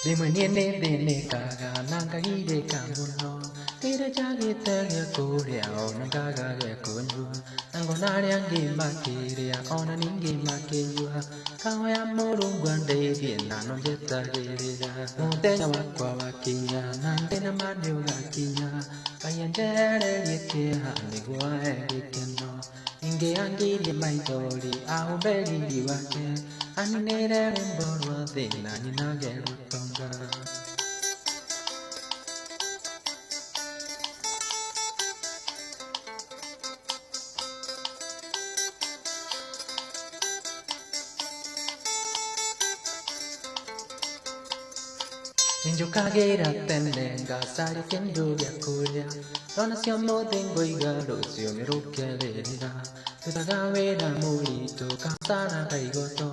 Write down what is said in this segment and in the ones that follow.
De manene de ne kaga nanga ide kambuno. Tira jagi tele kore ona kaga ge konju. Nango nari angi makiri ona ningi makiyua. Kawaya moru gwande di nano jeta gerira. Monte nyawa kwa wakinya nante na manyo gakinya. Kayandere yeke hani gwa egekeno. Inge angi di maidoli au beri di wake. Aninere rimborwa de nani nagero tonga. Ninjo kagera tendenga sari kendo ya kuria. Dona siamo tengo igaro sio mi rukelera. Tutagawe da morito kasana kaigoto.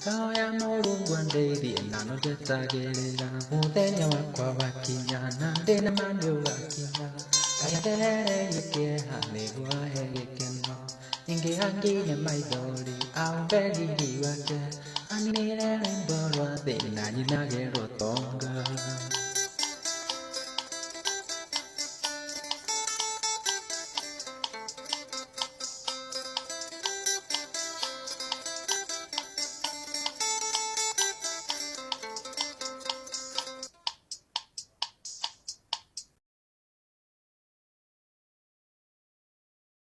Kao ya moru gwande di nano jeta gerera. Mutenya wakwa wakinya nande na manyo wakinya. Kaya tere yeke hane gwa hegekeno. Inge angi ne maidori au beli di wake. Anire rimborwa de nani nagero tonga.